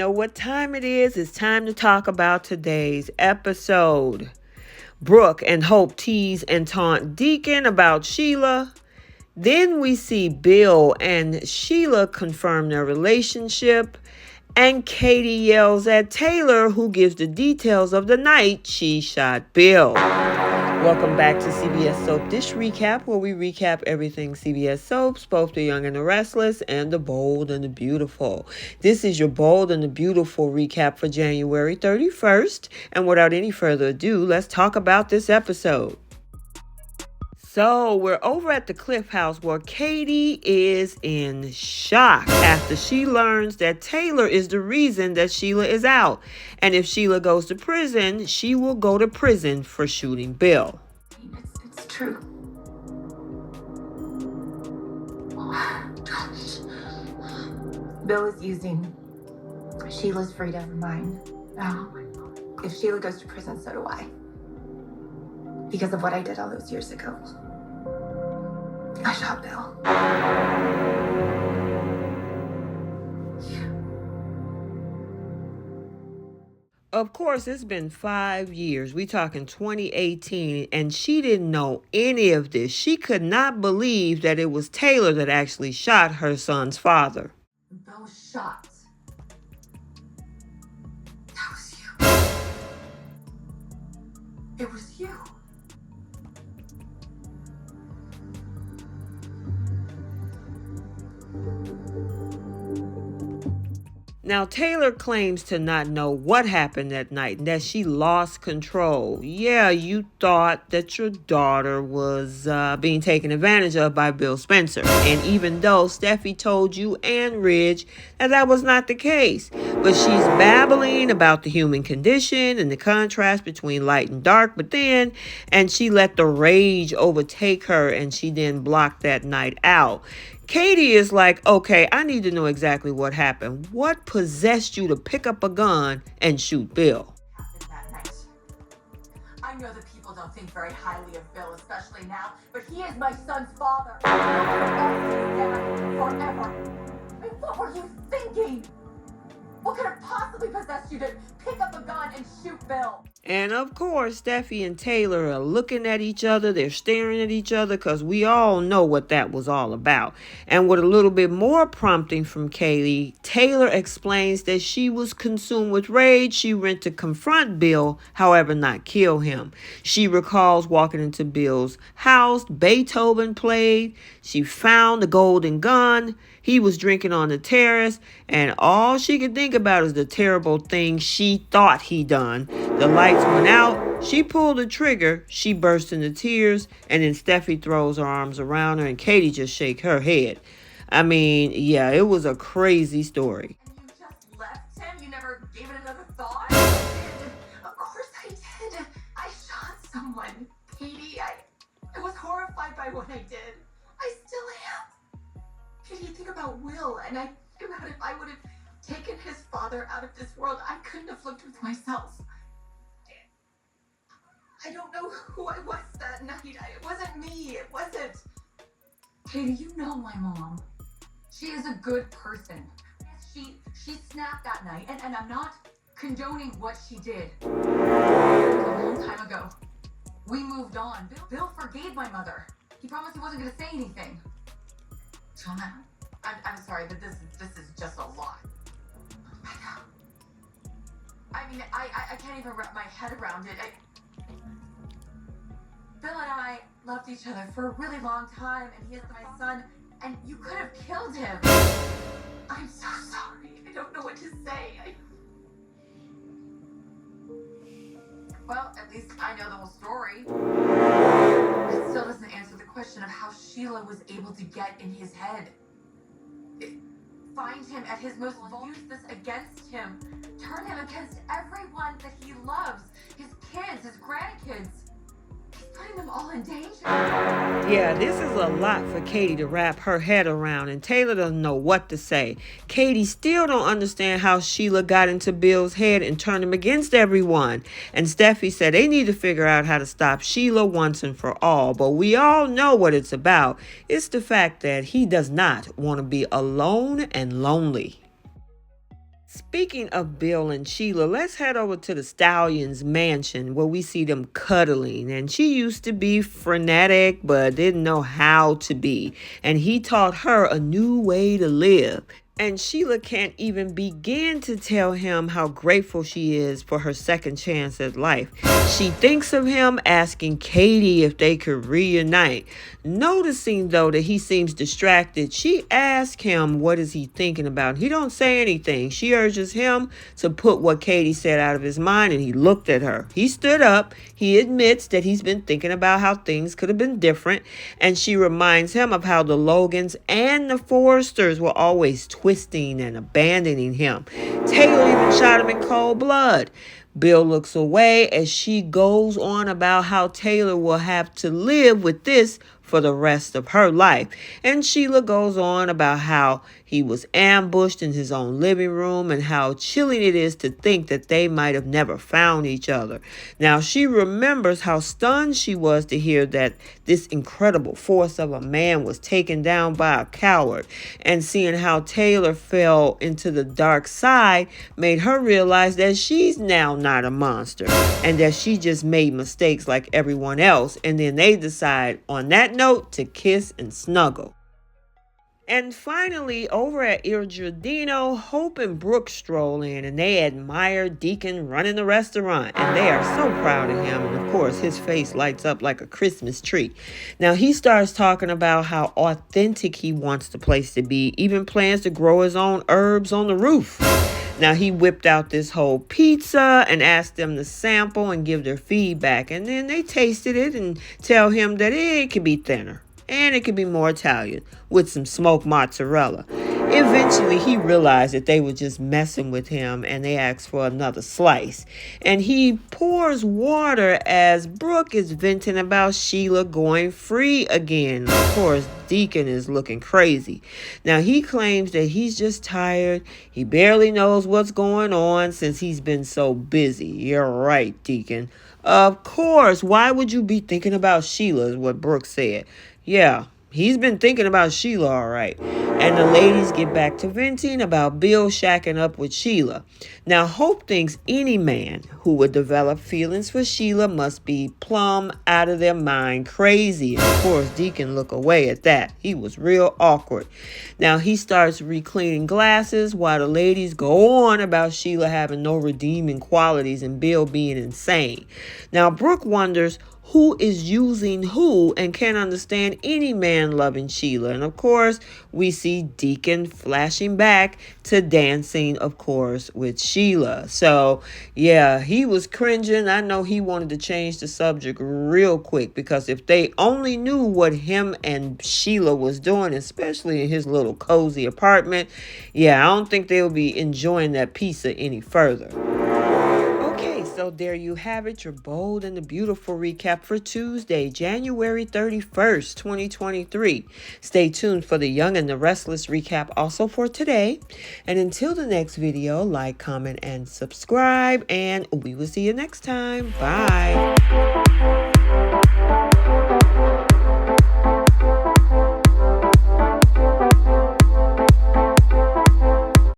know what time it is. It's time to talk about today's episode. Brooke and Hope tease and taunt Deacon about Sheila. Then we see Bill and Sheila confirm their relationship. And Katie yells at Taylor, who gives the details of the night she shot Bill. Welcome back to CBS Soap Dish Recap, where we recap everything CBS Soaps, both the young and the restless, and the bold and the beautiful. This is your bold and the beautiful recap for January 31st. And without any further ado, let's talk about this episode. So we're over at the Cliff House where Katie is in shock after she learns that Taylor is the reason that Sheila is out. And if Sheila goes to prison, she will go to prison for shooting Bill. It's true. Bill is using Sheila's freedom for mine. Oh my God. If Sheila goes to prison, so do I. Because of what I did all those years ago. I shot Bill. Of course, it's been 5 years. We talking 2018, and she didn't know any of this. She could not believe that it was Taylor that actually shot her son's father. Bill was shot. That was you. It was you. Now, Taylor claims to not know what happened that night and that she lost control. Yeah, you thought that your daughter was being taken advantage of by Bill Spencer. And even though Steffi told you and Ridge that was not the case. But she's babbling about the human condition and the contrast between light and dark. And she let the rage overtake her and she then blocked that night out. Katie is like, okay, I need to know exactly what happened. What possessed you to pick up a gun and shoot Bill? Happened that night. I know that people don't think very highly of Bill, especially now, but he is my son's father. Forever. I mean, what were you thinking? What could have possibly possessed you to pick up a gun and shoot Bill? And of course, Steffi and Taylor are looking at each other. They're staring at each other because we all know what that was all about. And with a little bit more prompting from Katie, Taylor explains that she was consumed with rage. She went to confront Bill, however, not kill him. She recalls walking into Bill's house. Beethoven played. She found the golden gun. He was drinking on the terrace. And all she could think about is the terrible thing she thought he done. The lights went out. She pulled the trigger. She burst into tears. And then Steffi throws her arms around her and Katie just shake her head. I mean, yeah, it was a crazy story. And you just left him? You never gave it another thought? Of course I did. I shot someone. Katie, I was horrified by what I did. I still am. Katie, think about Will. And I think about if I would have taken his father out of this world, I couldn't have lived with myself. I don't know who I was that night. It wasn't me. It wasn't. Katie, you know my mom. She is a good person. She snapped that night, and I'm not condoning what she did. It was a long time ago. We moved on. Bill forgave my mother. He promised he wasn't going to say anything. John, I'm sorry, but this is just a lot. I mean, I can't even wrap my head around it. Bill and I loved each other for a really long time, and he is my son, and you could have killed him. I'm so sorry. I don't know what to say. Well, at least I know the whole story. It still doesn't answer the question of how Sheila was able to get in his head. Find him at his most vulnerable, use this against him, turn him against everyone that he loves, his kids, his grandkids. He's putting them all in danger. Yeah, this is a lot for Katie to wrap her head around, and Taylor doesn't know what to say. Katie still don't understand how Sheila got into Bill's head and turned him against everyone. And Steffi said they need to figure out how to stop Sheila once and for all. But we all know what it's about. It's the fact that he does not want to be alone and lonely. Speaking of Bill and Sheila, let's head over to the Stallion's mansion where we see them cuddling. And she used to be frenetic but didn't know how to be. And he taught her a new way to live. And Sheila can't even begin to tell him how grateful she is for her second chance at life. She thinks of him asking Katie if they could reunite. Noticing, though, that he seems distracted, she asks him what is he thinking about. He don't say anything. She urges him to put what Katie said out of his mind, and he looked at her. He stood up. He admits that he's been thinking about how things could have been different, and she reminds him of how the Logans and the Forresters were always twisting and abandoning him. Taylor even shot him in cold blood. Bill looks away as she goes on about how Taylor will have to live with this for the rest of her life. And Sheila goes on about how he was ambushed in his own living room and how chilling it is to think that they might have never found each other. Now, she remembers how stunned she was to hear that this incredible force of a man was taken down by a coward. And seeing how Taylor fell into the dark side made her realize that she's now not a monster and that she just made mistakes like everyone else. And then they decide on that note to kiss and snuggle. And finally, over at Il Giardino, Hope and Brooke stroll in and they admire Deacon running the restaurant. And they are so proud of him. And of course, his face lights up like a Christmas tree. Now, he starts talking about how authentic he wants the place to be, even plans to grow his own herbs on the roof. Now, he whipped out this whole pizza and asked them to sample and give their feedback. And then they tasted it and tell him that it could be thinner. And it could be more Italian with some smoked mozzarella. Eventually, he realized that they were just messing with him and they asked for another slice. And he pours water as Brooke is venting about Sheila going free again. Of course, Deacon is looking crazy. Now, he claims that he's just tired. He barely knows what's going on since he's been so busy. You're right, Deacon. Of course, why would you be thinking about Sheila is what Brooke said. Yeah, he's been thinking about Sheila, all right. And the ladies get back to venting about Bill shacking up with Sheila. Now, Hope thinks any man who would develop feelings for Sheila must be plumb out of their mind crazy. And of course, Deacon look away at that. He was real awkward. Now, he starts re-cleaning glasses while the ladies go on about Sheila having no redeeming qualities and Bill being insane. Now, Brooke wonders who is using who and can't understand any man loving Sheila. And of course, we see Deacon flashing back to dancing, of course, with Sheila. So, yeah, he was cringing. I know he wanted to change the subject real quick because if they only knew what him and Sheila was doing, especially in his little cozy apartment, yeah, I don't think they'll be enjoying that pizza any further. So there you have it, your bold and the beautiful recap for Tuesday, January 31st, 2023. Stay tuned for the Young and the Restless recap also for today. And until the next video, like, comment, and subscribe. And we will see you next time. Bye.